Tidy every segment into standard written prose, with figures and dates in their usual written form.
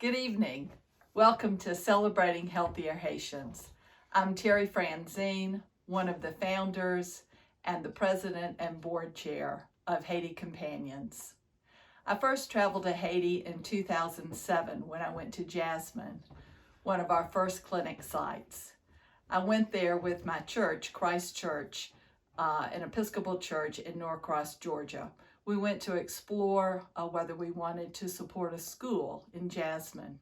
Good evening. Welcome to Celebrating Healthier Haitians. I'm Terry Franzine, one of the founders and the president and board chair of Haiti Companions. I first traveled to Haiti in 2007 when I went to Jasmine, one of our first clinic sites. I went there with my church, Christ Church, an Episcopal church in Norcross, Georgia. We went to explore whether we wanted to support a school in Jasmine.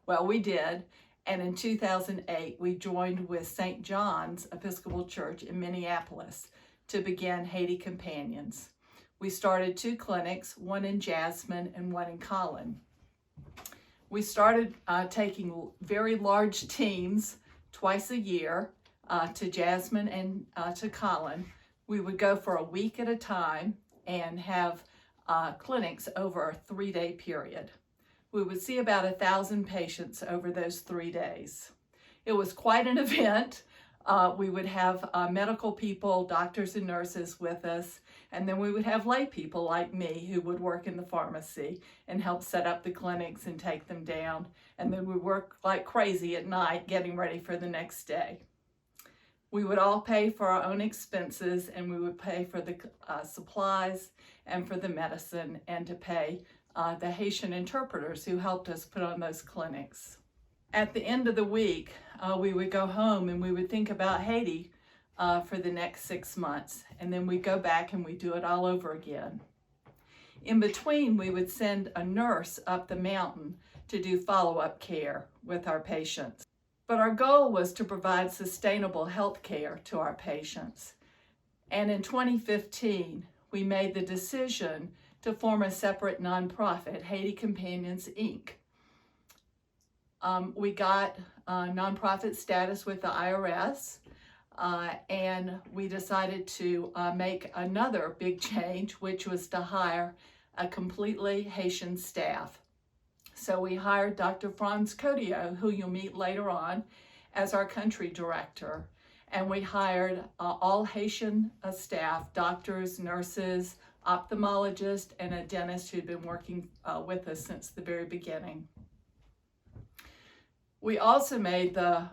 Well, we did, and in 2008, we joined with St. John's Episcopal Church in Minneapolis to begin Haiti Companions. We started 2 clinics, one in Jasmine and one in Collin. We started taking very large teams twice a year to Jasmine and to Collin. We would go for a week at a time and have clinics over a 3-day period. We would see about 1,000 patients over those 3 days. It was quite an event. We would have medical people, doctors and nurses with us, and then we would have lay people like me who would work in the pharmacy and help set up the clinics and take them down. And then we work like crazy at night getting ready for the next day. We would all pay for our own expenses, and we would pay for the supplies and for the medicine, and to pay the Haitian interpreters who helped us put on those clinics. At the end of the week, we would go home and we would think about Haiti for the next 6 months, and then we'd go back and we'd do it all over again. In between, we would send a nurse up the mountain to do follow-up care with our patients. But our goal was to provide sustainable health care to our patients. And in 2015, we made the decision to form a separate nonprofit, Haiti Companions, Inc. We got nonprofit status with the IRS, and we decided to make another big change, which was to hire a completely Haitian staff. So we hired Dr. Franz Codillo, who you'll meet later on, as our country director. And we hired all Haitian staff, doctors, nurses, ophthalmologists, and a dentist who'd been working with us since the very beginning. We also made the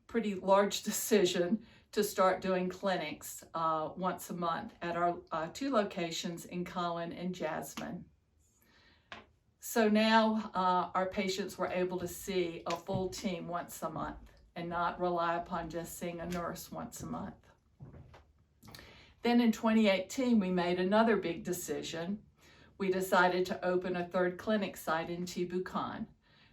pretty large decision to start doing clinics once a month at our 2 locations in Collin and Jasmine. So now our patients were able to see a full team once a month and not rely upon just seeing a nurse once a month. Then in 2018, we made another big decision. We decided to open a 3rd clinic site in Tibucan.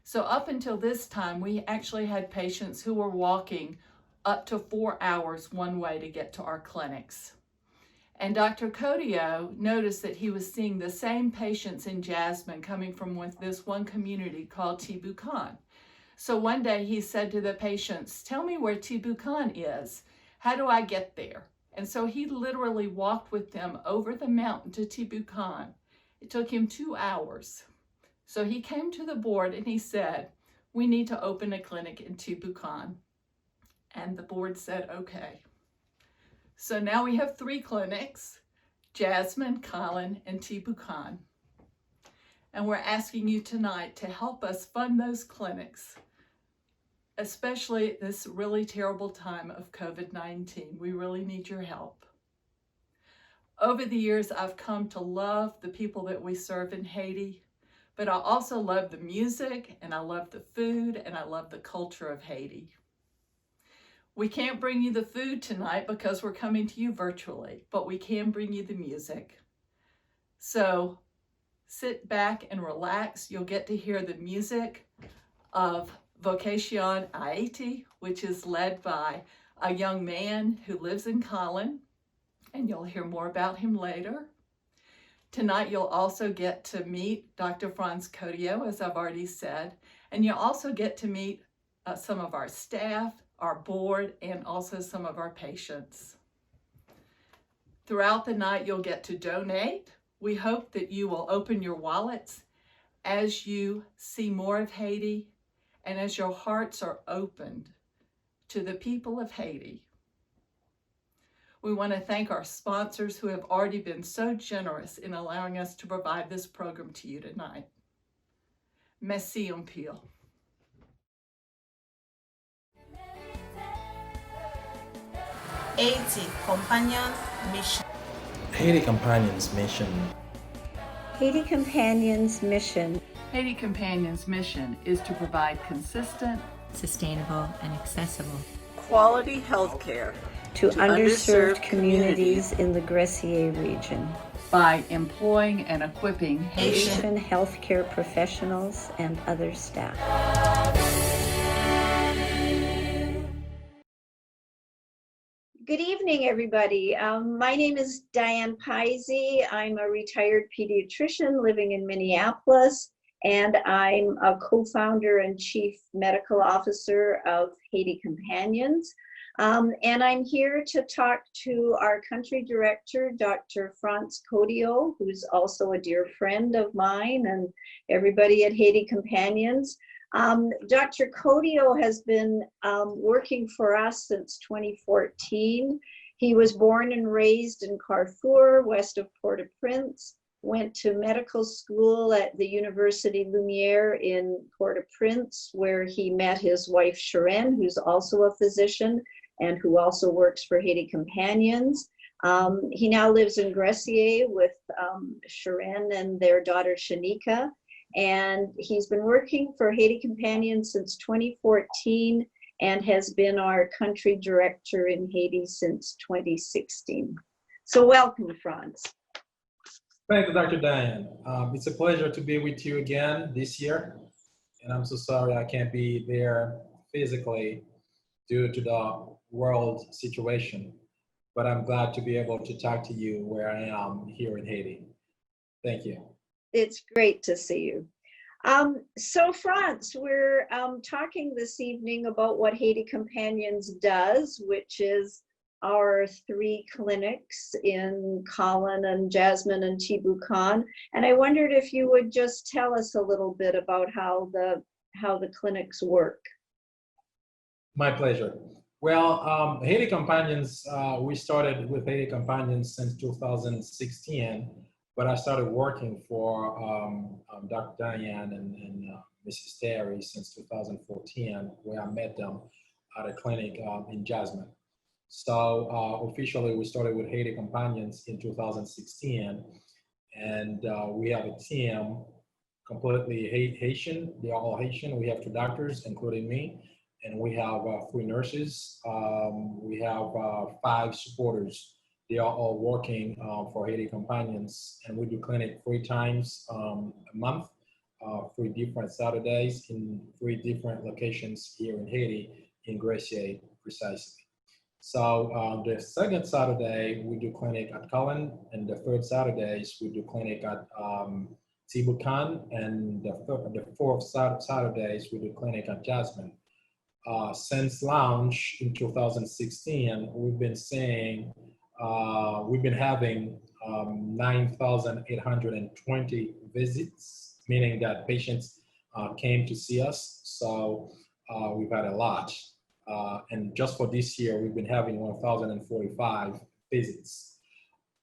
So up until this time, we actually had patients who were walking up to 4 hours one way to get to our clinics. And Dr. Codillo noticed that he was seeing the same patients in Jasmine coming from this one community called Tibucan. So one day he said to the patients, "Tell me where Tibucan is. How do I get there?" And so he literally walked with them over the mountain to Tibucan. It took him 2 hours. So he came to the board and he said, "We need to open a clinic in Tibucan." And the board said, "Okay." So now we have 3 clinics, Jasmine, Collin, and Tibucan. And we're asking you tonight to help us fund those clinics, especially at this really terrible time of COVID-19. We really need your help. Over the years, I've come to love the people that we serve in Haiti, but I also love the music, and I love the food, and I love the culture of Haiti. We can't bring you the food tonight because we're coming to you virtually, but we can bring you the music. So sit back and relax. You'll get to hear the music of Vocation Haiti, which is led by a young man who lives in Collin, and you'll hear more about him later. Tonight, you'll also get to meet Dr. Franz Cotio, as I've already said, and you'll also get to meet some of our staff, our board, and also some of our patients. Throughout the night, you'll get to donate. We hope that you will open your wallets as you see more of Haiti and as your hearts are opened to the people of Haiti. We want to thank our sponsors who have already been so generous in allowing us to provide this program to you tonight. Merci un pile. Haiti Companions mission. Haiti Companions mission. Haiti Companions mission. Haiti Companions' mission is to provide consistent, sustainable, and accessible quality health care to underserved communities in the Gressier region by employing and equipping Haitian healthcare professionals and other staff. Good evening, everybody. My name is Diane Pisey. I'm a retired pediatrician living in Minneapolis, and I'm a co-founder and chief medical officer of Haiti Companions. And I'm here to talk to our country director, Dr. Franz Cotio, who's also a dear friend of mine and everybody at Haiti Companions. Dr. Cotio has been working for us since 2014. He was born and raised in Carrefour, west of Port-au-Prince, went to medical school at the University Lumiere in Port-au-Prince, where he met his wife, Sharon, who's also a physician and who also works for Haiti Companions. He now lives in Gressier with Sharon and their daughter, Shanika. And he's been working for Haiti Companions since 2014 and has been our country director in Haiti since 2016. So welcome, Franz. Thank you, Dr. Diane. It's a pleasure to be with you again this year. And I'm so sorry I can't be there physically due to the world situation. But I'm glad to be able to talk to you where I am here in Haiti. Thank you. It's great to see you. So Franz, we're talking this evening about what Haiti Companions does, which is our 3 clinics in Colin and Jasmine and Tibucan. And I wondered if you would just tell us a little bit about how the clinics work. My pleasure. Well, Haiti Companions, we started with Haiti Companions since 2016. But I started working for Dr. Diane and Mrs. Terry since 2014, where I met them at a clinic in Jasmine. So officially, we started with Haiti Companions in 2016, and we have a team completely Haitian. They are all Haitian. We have 2 doctors, including me, and we have 3 nurses. We have 5 supporters. They are all working for Haiti Companions, and we do clinic 3 times a month, 3 different Saturdays in 3 different locations here in Haiti, in Gressier precisely. So the second Saturday, we do clinic at Colin, and the third Saturdays, we do clinic at Tibucan, and the fourth Saturdays, we do clinic at Jasmine. Since launch in 2016, we've been seeing we've been having 9,820 visits, meaning that patients came to see us. So we've had a lot. And just for this year, we've been having 1,045 visits.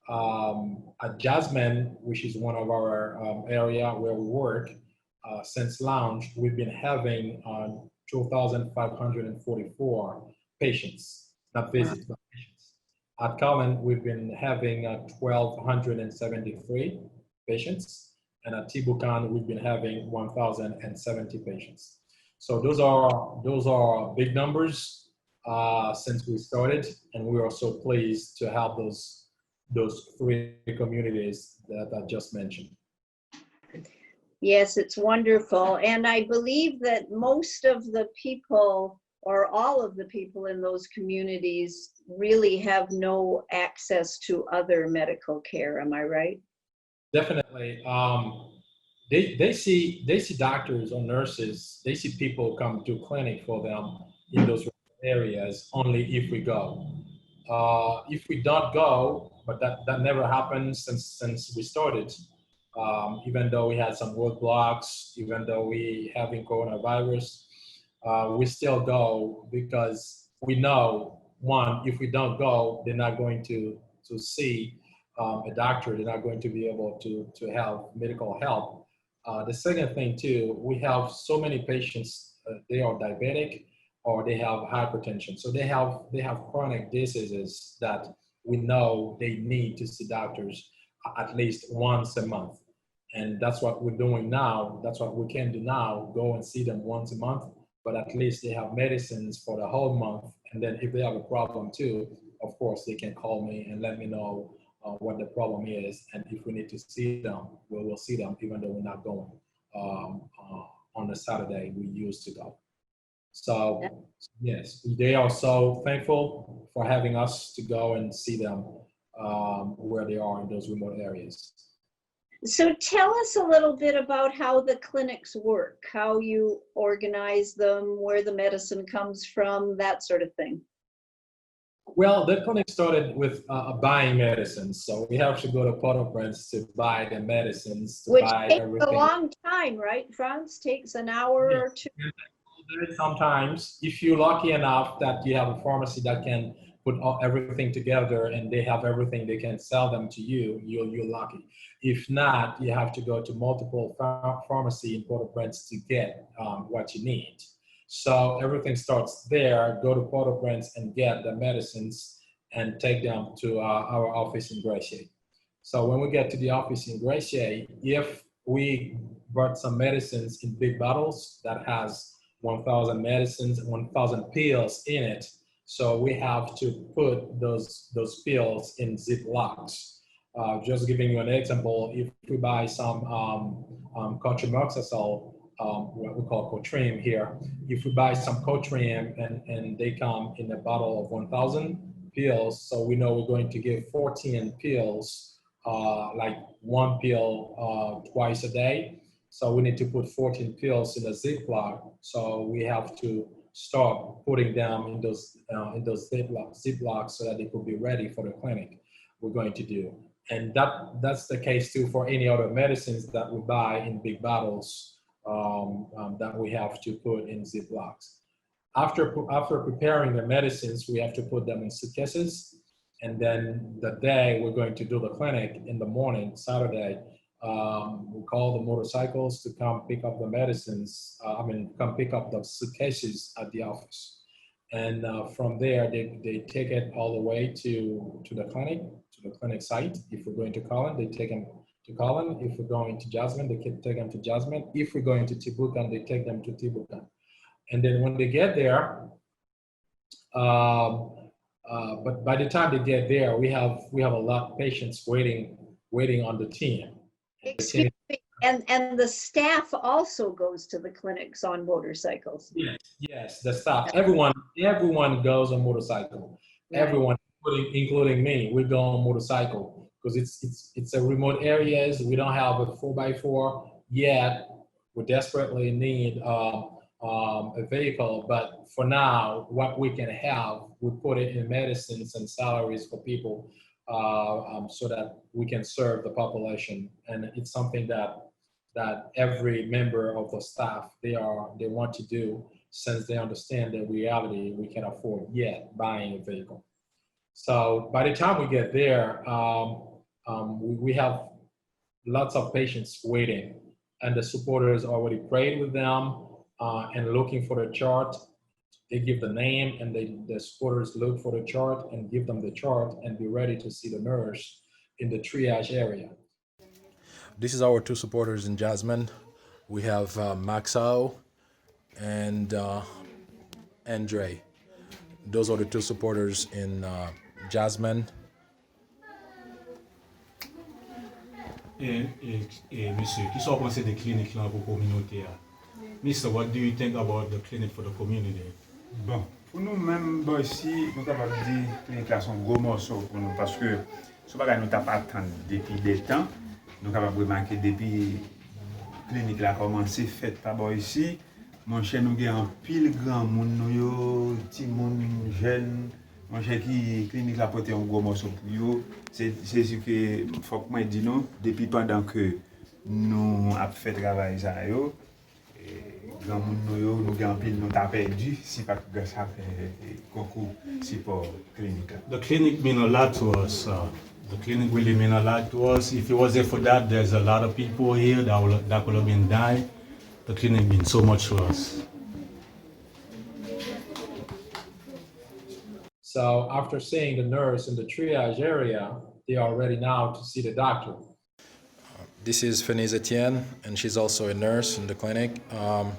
At Jasmine, which is one of our area where we work, since launch, we've been having 2,544 patients, not visits, but patients. At Colin, we've been having 1,273 patients, and at Tibucan, we've been having 1,070 patients. So those are big numbers since we started, and we are so pleased to have those 3 communities that I just mentioned. Yes, it's wonderful. And I believe that most of the people, or all of the people in those communities, really have no access to other medical care. Am I right? Definitely. They see doctors or nurses. They see people come to clinic for them in those areas only if we go. If we don't go, but that never happened since we started. Even though we had some roadblocks, even though we having coronavirus, we still go because we know one, if we don't go, they're not going to see a doctor. They're not going to be able to have medical help. The second thing too, we have so many patients. They are diabetic or they have hypertension. So they have chronic diseases that we know they need to see doctors at least once a month. And that's what we're doing now. That's what we can do now. Go and see them once a month, but at least they have medicines for the whole month. And then if they have a problem too, of course, they can call me and let me know what the problem is. And if we need to see them, we will see them, even though we're not going on the Saturday we used to go. So yes, they are so thankful for having us to go and see them where they are in those remote areas. So tell us a little bit about how the clinics work, how you organize them, where the medicine comes from, that sort of thing. Well, the clinic started with buying medicines. So we have to go to Port-au-Prince to buy the medicines, to Which buy takes everything. a long time, right, Franz? Takes an hour or two. Sometimes, if you're lucky enough that you have a pharmacy that can put everything together and they have everything, they can sell them to you, you're lucky. If not, you have to go to multiple pharmacy in Port-au-Prince to get what you need. So everything starts there. Go to Port-au-Prince and get the medicines and take them to our office in Gracier. So when we get to the office in Gracier, if we brought some medicines in big bottles that has 1,000 medicines, 1,000 pills in it. So we have to put those pills in Ziplocs. Just giving you an example, if we buy some cotrimoxazole, what we call Cotrim here, if we buy some Cotrim and they come in a bottle of 1,000 pills, so we know we're going to give 14 pills, like one pill twice a day. So we need to put 14 pills in a Ziploc. So we have to start putting them in those Ziplocs so that they could be ready for the clinic we're going to do. And that's the case too for any other medicines that we buy in big bottles that we have to put in Ziplocs. After preparing the medicines, we have to put them in suitcases. And then the day we're going to do the clinic in the morning, Saturday, we call the motorcycles to come pick up the medicines. Come pick up the suitcases at the office. And from there, they take it all the way to the clinic site. If we're going to Colin, they take them to Colin. If we're going to Jasmine, they can take them to Jasmine. If we're going to Tibucan, they take them to Tibucan. And then when they get there, but by the time they get there, we have a lot of patients waiting on the team. Excuse me, and the staff also goes to the clinics on motorcycles. Yes, the staff. Everyone goes on motorcycle. Right. Everyone, including me, we go on motorcycle because it's a remote areas. We don't have a 4x4 yet. We desperately need a vehicle, but for now, what we can have, we put it in medicines and salaries for people. So that we can serve the population, and it's something that every member of the staff they want to do, since they understand the reality we can afford yet buying a vehicle. So by the time we get there, we have lots of patients waiting, and the supporters already prayed with them and looking for the chart. They give the name, and the supporters look for the chart and give them the chart and be ready to see the nurse in the triage area. This is our two supporters in Jasmine. We have Maxao and Andre. Those are the two supporters in Jasmine. Monsieur, qui sont pensés des cliniques là pour communauté? Mister, what do you think about the clinic for the community? Bon, pour nous-mêmes, bon, ici, nous avons dit que les classes sont gros morceaux pour nous parce que ce bagage nous t'a pas attendu depuis des temps nous capables de remarquer depuis clinique là commencé fait par ici. Mon cher nous avons un pile grand monde nous yo, petit monde jeune. Mon cher qui clinique là porter un gros morceau pour yo. C'est ce que faut que moi dis non depuis pendant que nous a fait travail ça yo. Grand monde nous avons pile nous t'a perdu si pas que ça fait concours support clinique. The clinic mean a lot to us. The clinic really mean a lot to us. If it wasn't for that, there's a lot of people here that would have been dying. The clinic means so much to us. So after seeing the nurse in the triage area, they are ready now to see the doctor. This is Fenice Etienne, and she's also a nurse in the clinic.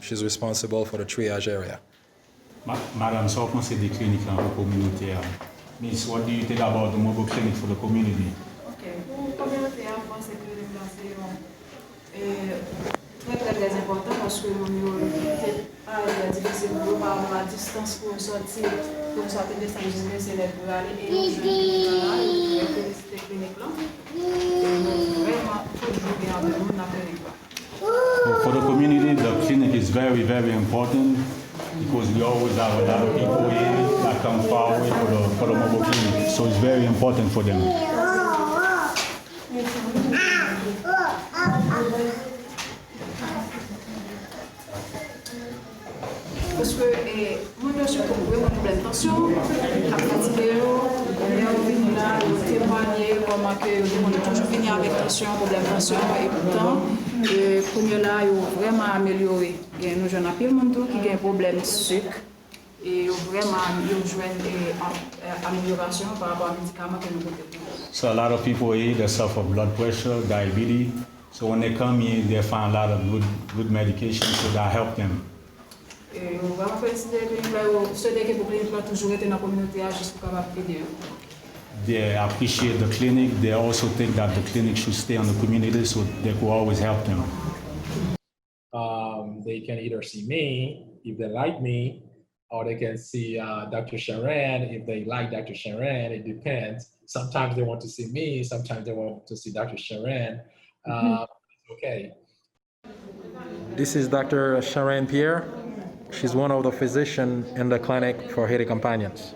She's responsible for the triage area. Madam, so on the clinic in the community. Miss, what do you think about the mobile clinic for the community? Okay. Communauté en France, c'est très important parce que c'est difficile pour avoir la distance pour sortir des stages c'est pour aller et nous féliciter clinique là. Vraiment toujours bien de nous n'appelle For the community, the clinic is very, very important because we always have a lot of people here that come far away for the mobile clinic. So it's very important for them. Parce que mon suis problème tension, à fatiguer, on là, témoigner comment que toujours venir avec tension, problème tension et pourtant premier là, il vraiment amélioré. Il y a nos jeunes pile monde qui a un problème sucre et vraiment ils joignent amélioration par rapport aux médicaments que nous prenons. So a lot of people here that suffer blood pressure, diabetes. So when they come here, they find a lot of good medication, so that help them. Vraiment féliciter ceux qui pour toujours été dans la communauté jusqu'à capable aider. They appreciate the clinic. They also think that the clinic should stay on the community so they could always help them. They can either see me if they like me, or they can see Dr. Sharon if they like Dr. Sharon. It depends. Sometimes they want to see me. Sometimes they want to see Dr. Sharon. Okay. This is Dr. Sharon Pierre. She's one of the physicians in the clinic for Haiti Companions.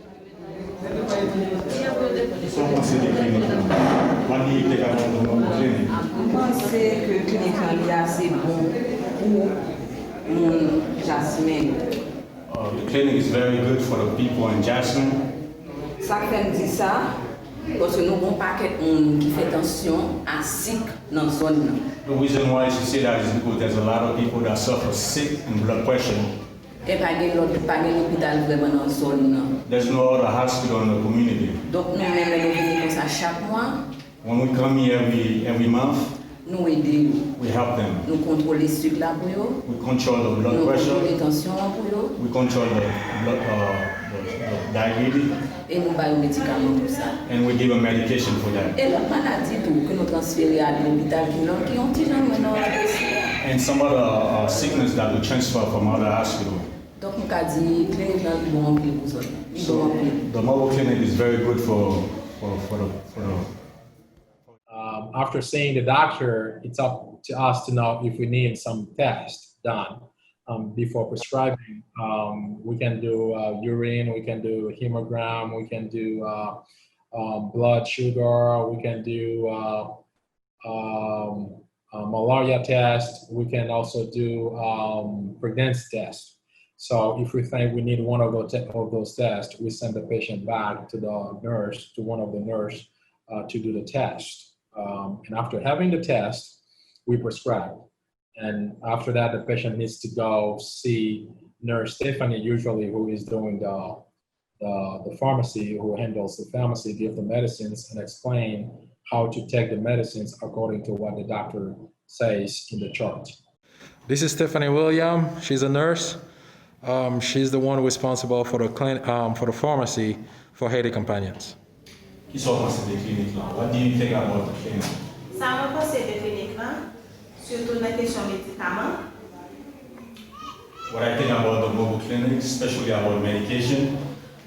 What do you think about the mobile clinic? Je pense que la clinique est assez bon pour Jasmine. The clinic is very good for the people in Jasmine. Ça fait dire ça parce que nous avons un paquet qui fait tension à sick dans la zone. The reason why she say that is because there's a lot of people that suffer sick and blood pressure. Et pas de l'hôpital vraiment dans la zone. There's no other hospital in the community. Donc nous même nous venons comme ça chaque mois. When we come here every month, nous aidons. We help them. Nous contrôlons les sucres là pour eux. We control the blood pressure. Nous contrôlons les tensions pour eux. We control the diabetes. Et nous donnons des médicaments pour ça. And we give them medication for that. Et la maladie tout que nous transférons à l'hôpital qui ont déjà maintenant. And some other sickness that we transfer from other hospitals. Donc nous avons dit clinique là ils vont remplir pour ça. The mobile clinic is very good for the. After seeing the doctor, it's up to us to know if we need some tests done before prescribing. We can do urine, we can do hemogram, we can do blood sugar, we can do malaria test, we can also do pregnancy test. So if we think we need one of those tests, we send the patient back to the nurse, to one of the nurses to do the test. And after having the test, we prescribe. And after that, the patient needs to go see Nurse Stephanie, usually who is doing the pharmacy, who handles the pharmacy, give the medicines and explain how to take the medicines according to what the doctor says in the chart. This is Stephanie William. She's a nurse. She's the one responsible for the pharmacy for Haiti Companions. What do you think about the clinic? Ça me pense de clinique là, surtout dans la question médicaments. What I think about the mobile clinic, especially about medication.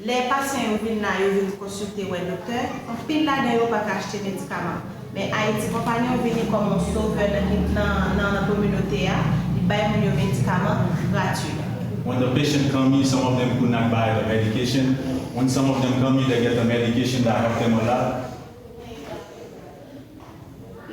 Les patients viennent là, ils viennent consulter le docteur. En pile là, ils ne peuvent pas acheter médicaments. Mais Haiti Companions venu comme un sauveur dans la communauté, il baille mon médicaments gratuits. When the patient come here, some of them could not buy the medication. When some of them come here, they get the medication that help them a lot.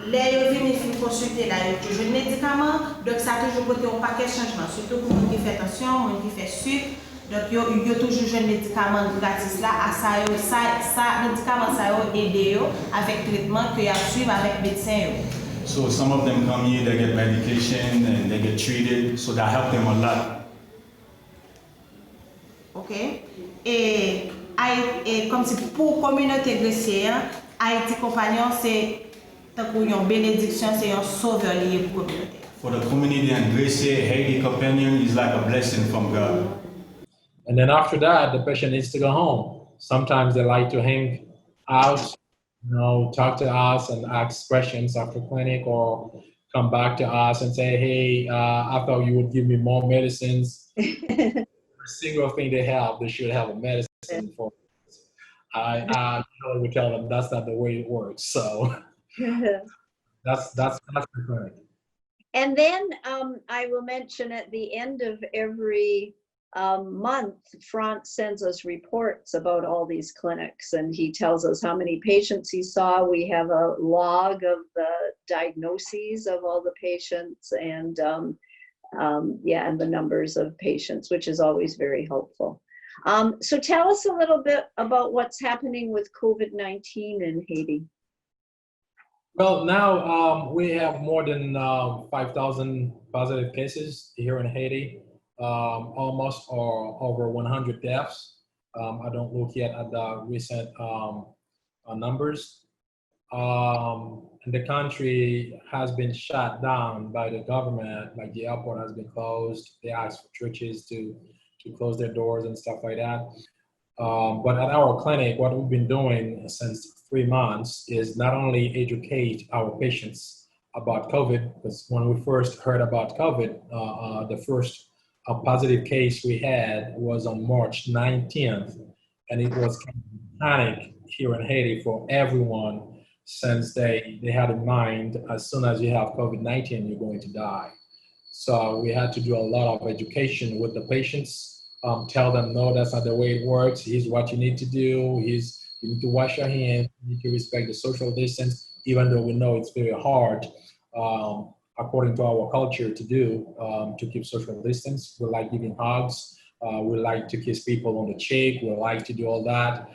Les yo vini fin consulter là, yo toujours médicaments, donc ça a toujours côté un paquet de changements, surtout pour les qui fait tension, les qui fait sucre. Donc yo toujours jeune médicaments gratis là, à ça médicament ça yo aider yo avec traitement que y a suivre avec médecin yo. So some of them come here, they get medication and they get treated, so that help them a lot. OK? Et comme si pour communauté grecienne, Haiti Companions c'est une bénédiction, c'est un sauveur lié pour la communauté. For the community and Grace, Haiti Companion is like a blessing from God. And then after that, the patient needs to go home. Sometimes they like to hang out, talk to us and ask questions after clinic, or come back to us and say, hey, I thought you would give me more medicines. Every single thing they should have a medicine for. I would tell them that's not the way it works. So that's the clinic. And then I will mention at the end of every month, Franz sends us reports about all these clinics, and he tells us how many patients he saw. We have a log of the diagnoses of all the patients, and and the numbers of patients, which is always very helpful. So tell us a little bit about what's happening with COVID-19 in Haiti. Well, now we have more than 5,000 positive cases here in Haiti, almost or over 100 deaths. I don't look yet at the recent numbers. And the country has been shut down by the government, like the airport has been closed. They asked for churches to close their doors and stuff like that. But at our clinic, what we've been doing since 3 months is not only educate our patients about COVID, because when we first heard about COVID, the first positive case we had was on March 19th, and it was kind of panic here in Haiti for everyone, since they had in mind, as soon as you have COVID-19, you're going to die. So we had to do a lot of education with the patients. Tell them, no, that's not the way it works. Here's what you need to do. You need to wash your hands. You need to respect the social distance, even though we know it's very hard, according to our culture, to do, to keep social distance. We like giving hugs. We like to kiss people on the cheek. We like to do all that.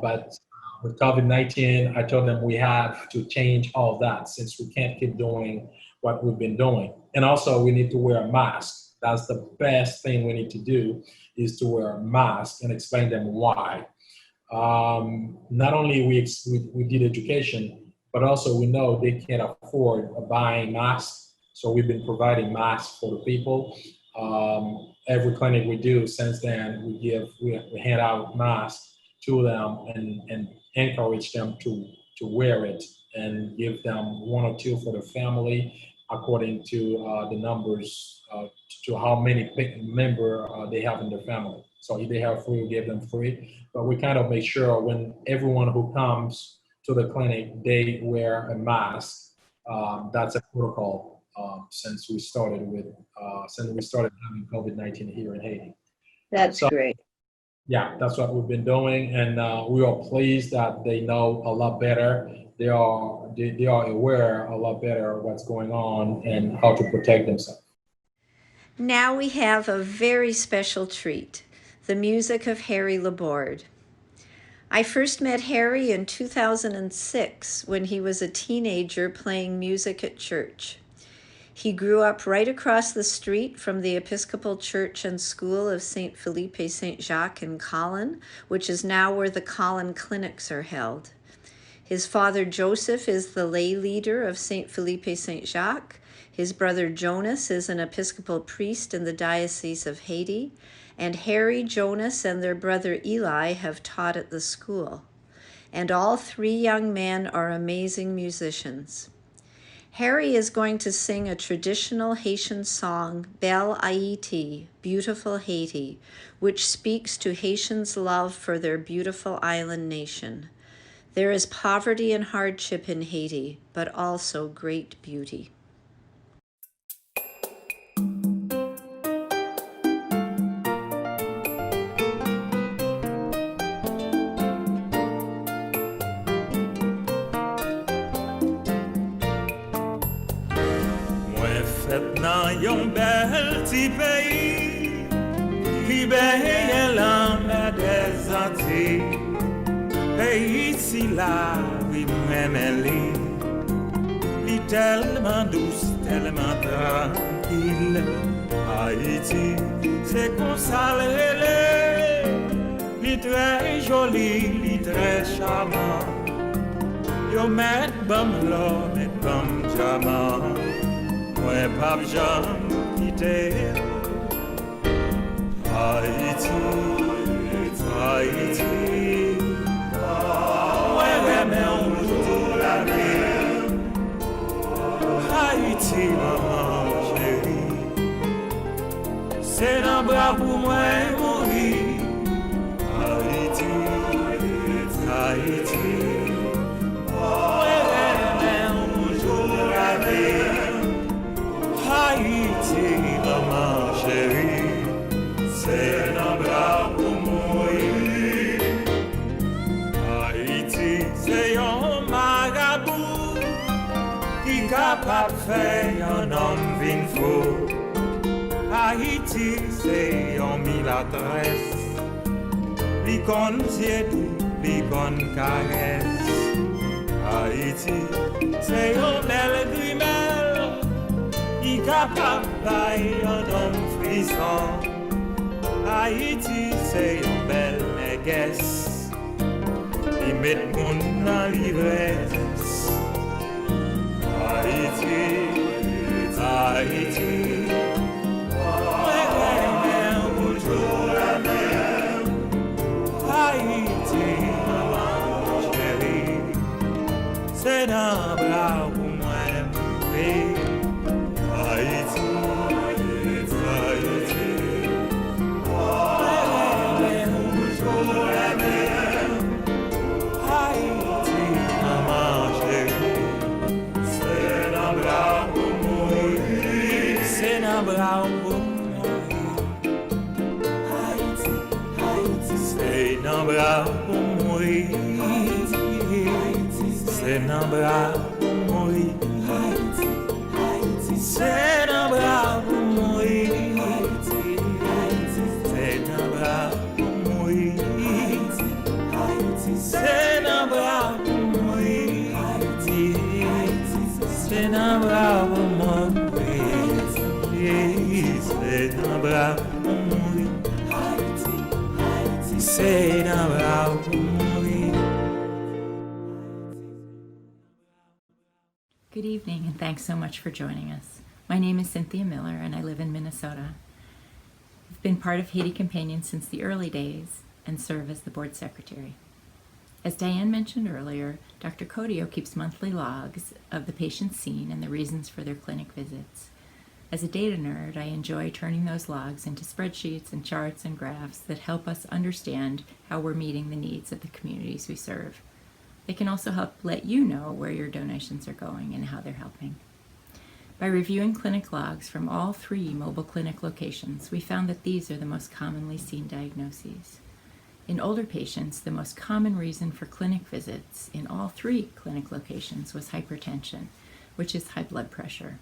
But with COVID-19, I told them we have to change all that, since we can't keep doing what we've been doing. And also, we need to wear a mask. That's the best thing we need to do, is to wear a mask and explain them why. Not only we did education, but also we know they can't afford buying masks. So we've been providing masks for the people. Every clinic we do since then, we hand out masks to them and encourage them to wear it, and give them 1 or 2 for the family, according to the numbers, to how many member they have in their family. So if they have 3, we give them 3. But we kind of make sure when everyone who comes to the clinic, they wear a mask. That's a protocol since we started having COVID-19 here in Haiti. That's great. Yeah, that's what we've been doing, and we are pleased that they know a lot better. They are aware a lot better of what's going on and how to protect themselves. Now we have a very special treat, the music of Harry Laborde. I first met Harry in 2006 when he was a teenager playing music at church. He grew up right across the street from the Episcopal Church and School of St. Philippe St. Jacques in Collin, which is now where the Collin Clinics are held. His father Joseph is the lay leader of St. Philippe St. Jacques. His brother Jonas is an Episcopal priest in the Diocese of Haiti, and Harry, Jonas, and their brother Eli have taught at the school. And all 3 young men are amazing musicians. Harry is going to sing a traditional Haitian song, Belle Haiti, Beautiful Haiti, which speaks to Haitians' love for their beautiful island nation. There is poverty and hardship in Haiti, but also great beauty. Nan yon bel ti peyi ki beye lan mer des Antilles. Peyi si la vi mwen li, li tellement douce, tellement tranquille. Haïti, c'est comme ça li très joli, li très charmant. Yo met bam lo, met bam diamant. Mwen pap jam kite Haïti, Haïti. Mwen reme ou toutou la vie Haïti, maman chéri. C'est nan bras pou mwen mouri Haïti, Haïti. Mwen reme ou toutou la vie Haïti, maman chérie, c'est un bras pour mourir. Haïti, c'est un marabout qui capable de faire un homme vin fou. Haïti, c'est un milatresse, l'icône doux, l'icône caresse. Haïti, c'est un bel grimel qui capable d'aller un homme frisson. Haïti, c'est une belle négresse qui met moun dans l'ivresse. Haïti, Haïti, ouais, toujours la même. Haïti, maman chérie, c'est dans bras pour moi, oui. Haïti, Haïti, toujours la même. Haïti, maman chérie, c'est un bras pour mourir, c'est un bras pour mourir. Haïti, Haïti, c'est un bras pour mourir. Haïti, c'est un bras pour mourir. C'est un bras pour mourir. C'est un bras pour mourir. C'est un bras pour mourir. C'est un bras pour mourir. C'est un bras pour mourir. C'est un bras pour mourir. Good evening, and thanks so much for joining us. My name is Cynthia Miller, and I live in Minnesota. I've been part of Haiti Companions since the early days and serve as the board secretary. As Diane mentioned earlier, Dr. Codio keeps monthly logs of the patients seen and the reasons for their clinic visits. As a data nerd, I enjoy turning those logs into spreadsheets and charts and graphs that help us understand how we're meeting the needs of the communities we serve. They can also help let you know where your donations are going and how they're helping. By reviewing clinic logs from all 3 mobile clinic locations, we found that these are the most commonly seen diagnoses. In older patients, the most common reason for clinic visits in all 3 clinic locations was hypertension, which is high blood pressure.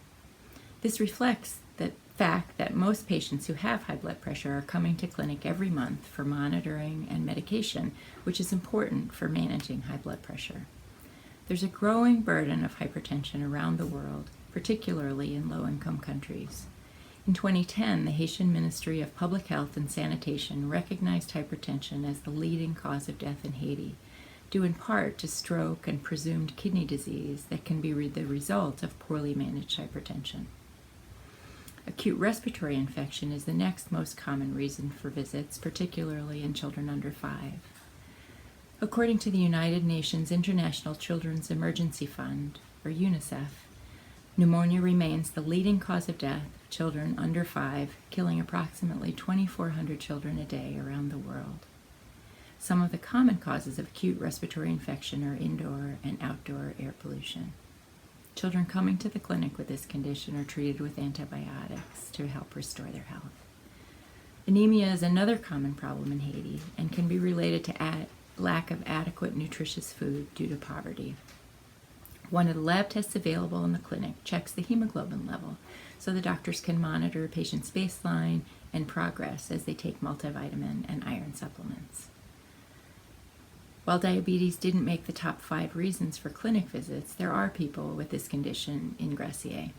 This reflects the fact that most patients who have high blood pressure are coming to clinic every month for monitoring and medication, which is important for managing high blood pressure. There's a growing burden of hypertension around the world, particularly in low-income countries. In 2010, the Haitian Ministry of Public Health and Sanitation recognized hypertension as the leading cause of death in Haiti, due in part to stroke and presumed kidney disease that can be the result of poorly managed hypertension. Acute respiratory infection is the next most common reason for visits, particularly in children under 5. According to the United Nations International Children's Emergency Fund, or UNICEF, pneumonia remains the leading cause of death of children under 5, killing approximately 2,400 children a day around the world. Some of the common causes of acute respiratory infection are indoor and outdoor air pollution. Children coming to the clinic with this condition are treated with antibiotics to help restore their health. Anemia is another common problem in Haiti and can be related to lack of adequate nutritious food due to poverty. One of the lab tests available in the clinic checks the hemoglobin level so the doctors can monitor a patient's baseline and progress as they take multivitamin and iron supplements. While diabetes didn't make the top 5 reasons for clinic visits, there are people with this condition in Gracier.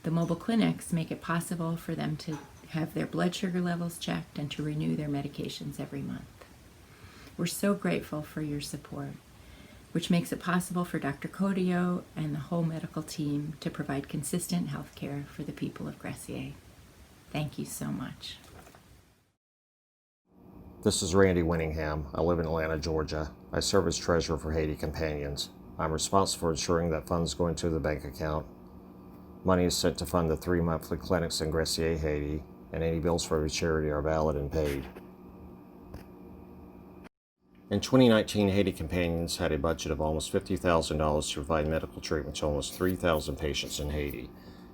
The mobile clinics make it possible for them to have their blood sugar levels checked and to renew their medications every month. We're so grateful for your support, which makes it possible for Dr. Codio and the whole medical team to provide consistent health care for the people of Gracier. Thank you so much. This is Randy Winningham. I live in Atlanta, Georgia. I serve as treasurer for Haiti Companions. I'm responsible for ensuring that funds go into the bank account. Money is sent to fund the 3 monthly clinics in Gracier, Haiti, and any bills for every charity are valid and paid. In 2019, Haiti Companions had a budget of almost $50,000 to provide medical treatment to almost 3,000 patients in Haiti.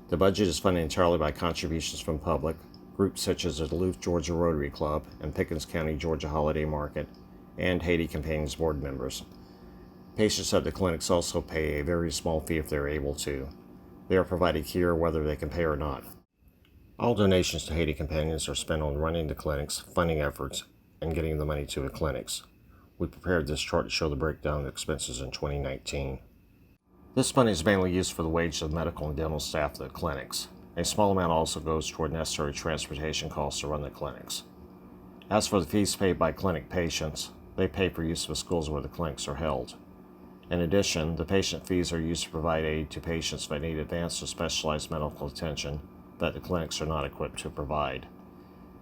The budget is funded entirely by contributions from public, groups such as the Duluth, Georgia Rotary Club and Pickens County, Georgia Holiday Market, and Haiti Companions board members. Patients at the clinics also pay a very small fee if they're able to. They are provided care whether they can pay or not. All donations to Haiti Companions are spent on running the clinics, funding efforts, and getting the money to the clinics. We prepared this chart to show the breakdown of expenses in 2019. This money is mainly used for the wages of medical and dental staff at the clinics. A small amount also goes toward necessary transportation costs to run the clinics. As for the fees paid by clinic patients, they pay for use of the schools where the clinics are held. In addition, the patient fees are used to provide aid to patients that need advanced or specialized medical attention that the clinics are not equipped to provide.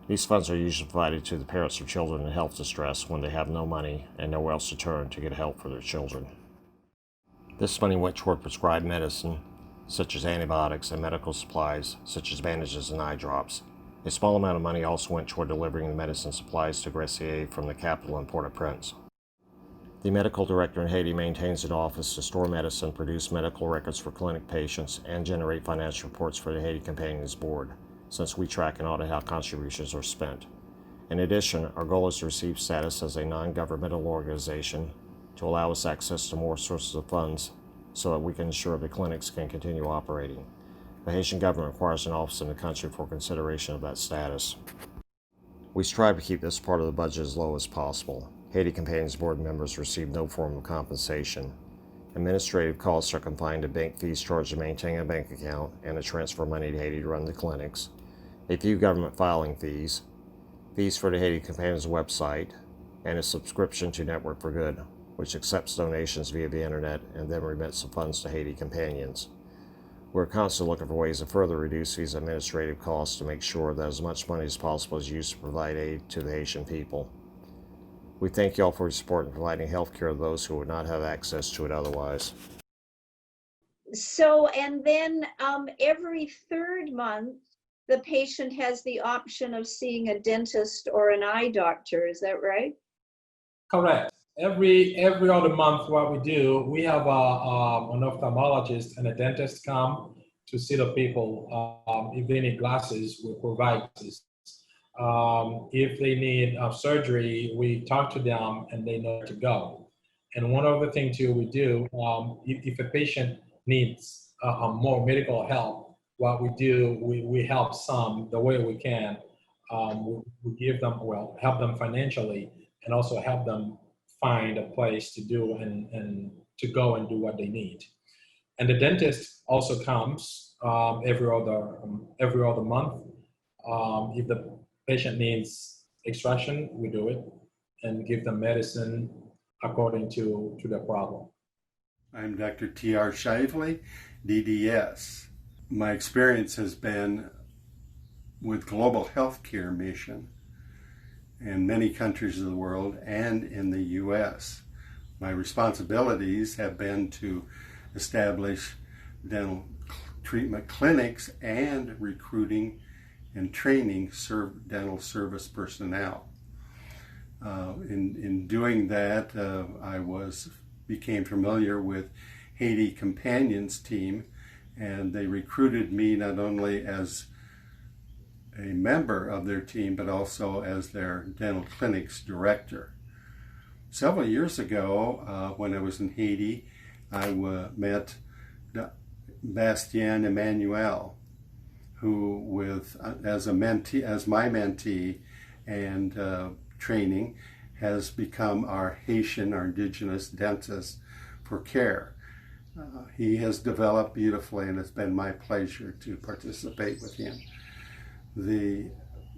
These funds are usually provided to the parents of children in health distress when they have no money and nowhere else to turn to get help for their children. This money went toward prescribed medicine, such as antibiotics, and medical supplies, such as bandages and eye drops. A small amount of money also went toward delivering the medicine supplies to Gracier from the capital in Port-au-Prince. The medical director in Haiti maintains an office to store medicine, produce medical records for clinic patients, and generate financial reports for the Haiti Companions Board, since we track and audit how contributions are spent. In addition, our goal is to receive status as a non-governmental organization to allow us access to more sources of funds so that we can ensure the clinics can continue operating. The Haitian government requires an office in the country for consideration of that status. We strive to keep this part of the budget as low as possible. Haiti Companions board members receive no form of compensation. Administrative costs are confined to bank fees charged to maintain a bank account and to transfer money to Haiti to run the clinics, a few government filing fees, fees for the Haiti Companions website, and a subscription to Network for Good, which accepts donations via the internet and then remits the funds to Haiti Companions. We're constantly looking for ways to further reduce these administrative costs to make sure that as much money as possible is used to provide aid to the Haitian people. We thank you all for your support in providing health care to those who would not have access to it otherwise. So, and then every 3rd month, the patient has the option of seeing a dentist or an eye doctor, is that right? Correct. Every other month, what we do, we have an ophthalmologist and a dentist come to see the people. If they need glasses, we provide glasses. If they need surgery, we talk to them and they know where to go. And one other thing too we do, if a patient needs more medical help, what we do, we help some the way we can. We give them, help them financially and also help them find a place to do and to go and do what they need. And the dentist also comes every other month. If the patient needs extraction, we do it and give them medicine according to their problem. I'm Dr. T.R. Shively, DDS. My experience has been with Global Healthcare Mission in many countries of the world and in the U.S. My responsibilities have been to establish dental treatment clinics and recruiting and training dental service personnel. In doing that, I became familiar with Haiti Companions team, and they recruited me not only as a member of their team, but also as their dental clinics director. Several years ago, when I was in Haiti, I met Bastien Emmanuel, who, as my mentee and training, has become our indigenous dentist for care. He has developed beautifully, and it's been my pleasure to participate with him. The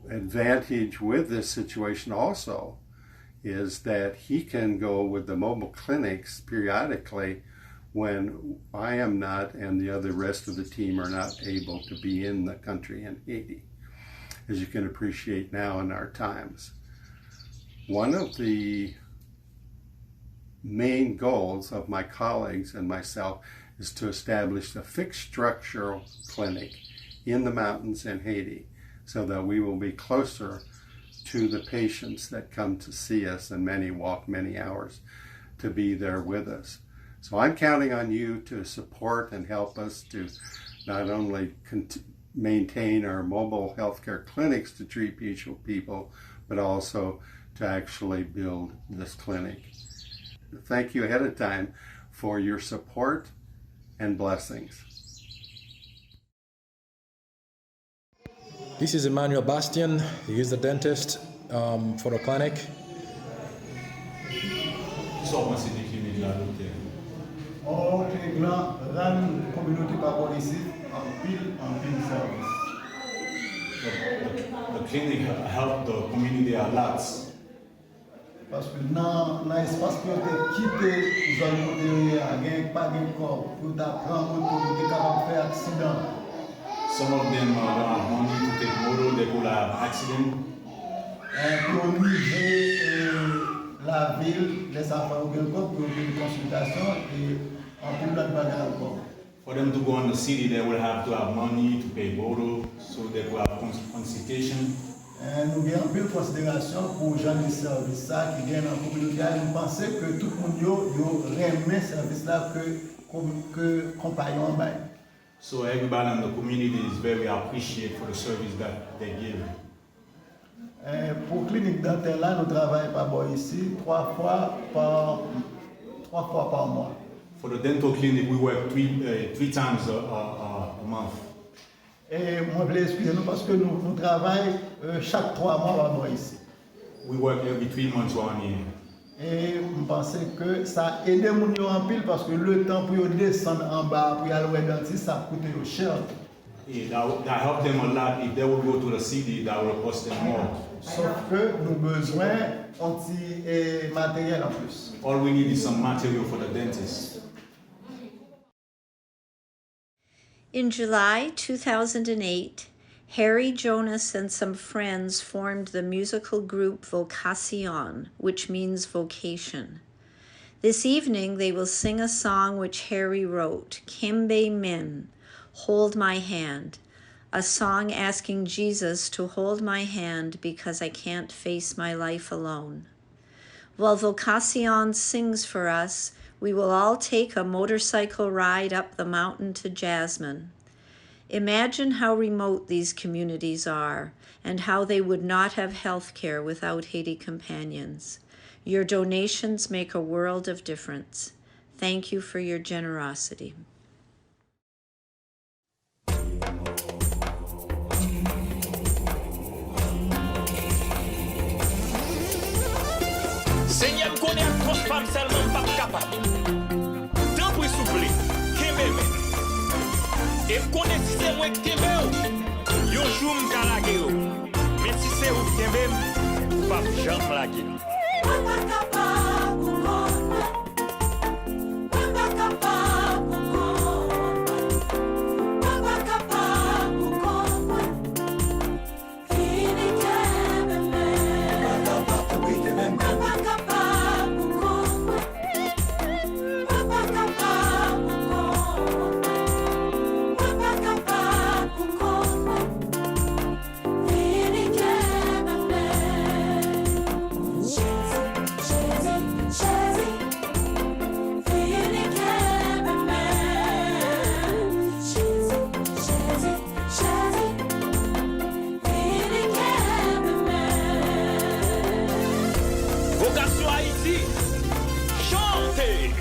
advantage with this situation also is that he can go with the mobile clinics periodically when I am not and the rest of the team are not able to be in the country in Haiti, as you can appreciate now in our times. One of the main goals of my colleagues and myself is to establish a fixed structural clinic in the mountains in Haiti so that we will be closer to the patients that come to see us, and many walk many hours to be there with us. So I'm counting on you to support and help us to not only maintain our mobile healthcare clinics to treat people, but also to actually build this clinic. Thank you ahead of time for your support and blessings. This is Emmanuel Bastien. He is the dentist for the clinic. clinic là rend communauté par ici en pile service. The clinic helped the community a lot. Parce que dans l'espace que tu quitté zone côté a pas de corps pour t'apprendre pour te capable faire accident. Some of them don't have money to take motor, they could have accident. Pour arriver la ville, les enfants ont pour une consultation et en plus de bagarre encore. For them to go in the city, they will have to have money to pay motor, so they will have consultation. Nous avons une belle considération pour les gens de service qui viennent dans la communauté. Nous pensons que tout le monde remet ce service-là que compagnon bail. So everybody in the community is very appreciative for the service that they give. Pour clinique dentaire là, nous travaillons par ici 3 fois par mois. For the dental clinic, we work three times a month. Et moi, je vais expliquer nous parce que nous travaillons chaque 3 mois par mois ici. We work every 3 months 1 year. Et je pense que ça aide les gens en pile parce que le temps pour descendre en bas pour aller au dentiste, ça coûte cher. Yeah, that helped them a lot. If they would go to the city, that would cost them more. Sauf que nous avons besoin de matériel en plus. All we need is some material for the dentist. In July 2008, Harry, Jonas, and some friends formed the musical group Vocation, which means vocation. This evening, they will sing a song which Harry wrote, Kimbe Min, Hold My Hand, a song asking Jesus to hold my hand because I can't face my life alone. While Vocation sings for us, we will all take a motorcycle ride up the mountain to Jasmine. Imagine how remote these communities are and how they would not have health care without Haiti Companions. Your donations make a world of difference. Thank you for your generosity. Seigneur connaît à trop de femmes seulement pas capable. Tant pour souffler, Kembe. Et me connaît si c'est moi qui Kembe, yo jour m'ka laguer yo. Mais si c'est ou Kembe, pas jamais laguer. Vocation Haïti, chantez.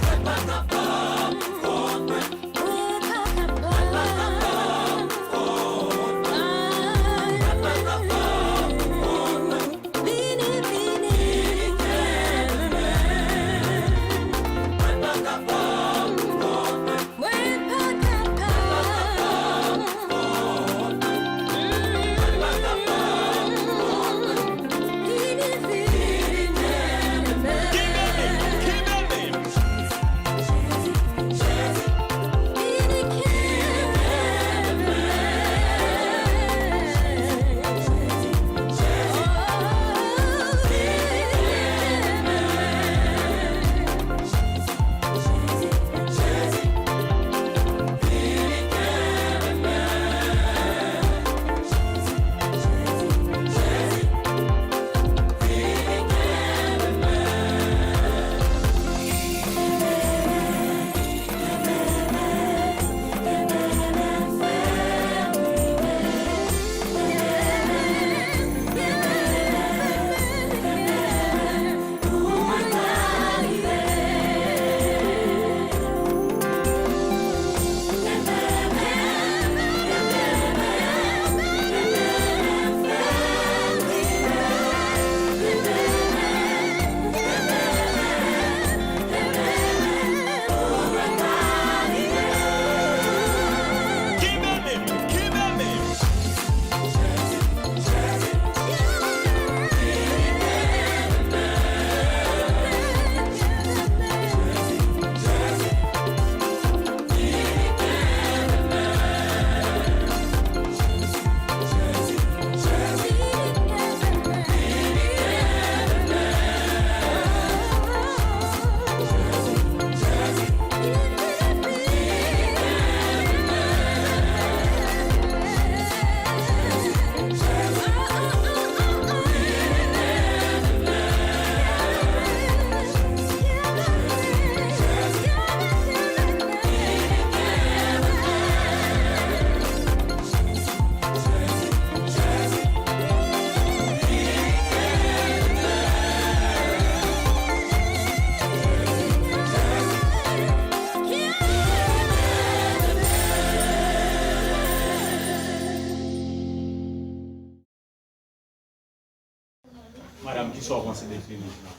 Madame, qui sort penser des cliniques là?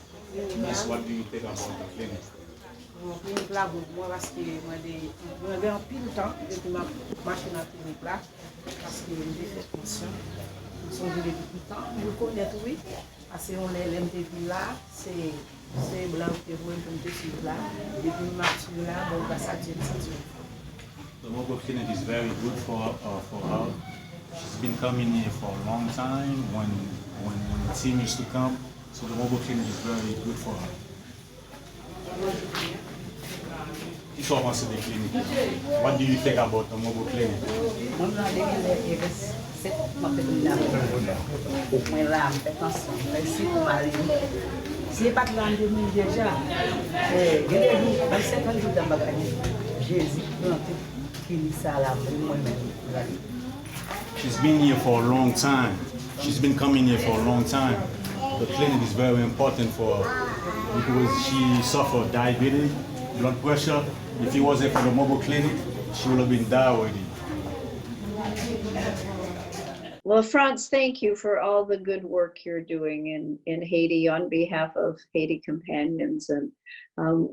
Miss, what do you think about the clinic? Clinique là pour moi parce que moi j'ai un pile de temps depuis ma machine à clinique là parce que j'ai fait pension. Ils sont venus depuis temps. Je connais tout oui. Parce qu'on est l'MTV là, c'est blanc qui est venu comme dessus là. Depuis ma machine là, bon bah ça tient ça. The mobile clinic is very good for her. She's been coming here for a long time when the team used to come. So the mobile clinic is very good for her. Qui sort penser des cliniques? What do you think about the mobile clinic? Si pas de l'endemie déjà, c'est quand je suis Jésus, She's been here for a long time. She's been coming here for a long time. The clinic is very important for her because she suffered diabetes, blood pressure. If it wasn't for the mobile clinic, she would have been dead already. Well, Franz, thank you for all the good work you're doing in Haiti on behalf of Haiti Companions. And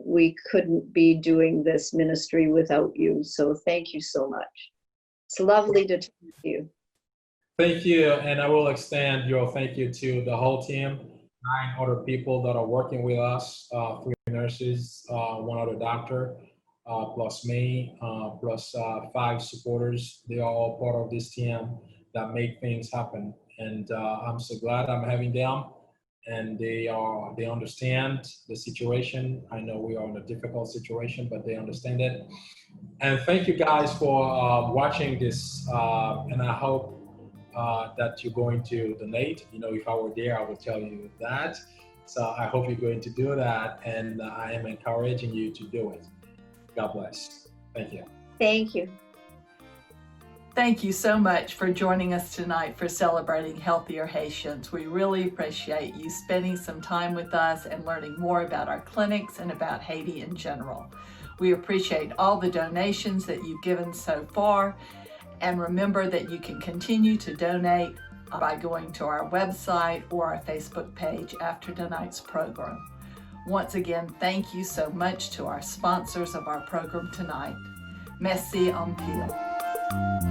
we couldn't be doing this ministry without you. So thank you so much. It's lovely to talk to you. Thank you, and I will extend your thank you to the whole team, 9 other people that are working with us, 3 nurses, 1 other doctor, plus me, plus 5 supporters. They are all part of this team that make things happen, and I'm so glad I'm having them. And they understand the situation. I know we are in a difficult situation, but they understand it. And thank you guys for watching this, and I hope that you're going to donate. You know, if I were there, I would tell you that. So I hope you're going to do that, and I am encouraging you to do it. God bless. Thank you. Thank you. Thank you so much for joining us tonight for celebrating Healthier Haitians. We really appreciate you spending some time with us and learning more about our clinics and about Haiti in general. We appreciate all the donations that you've given so far, and remember that you can continue to donate by going to our website or our Facebook page after tonight's program. Once again, thank you so much to our sponsors of our program tonight. Merci en pile.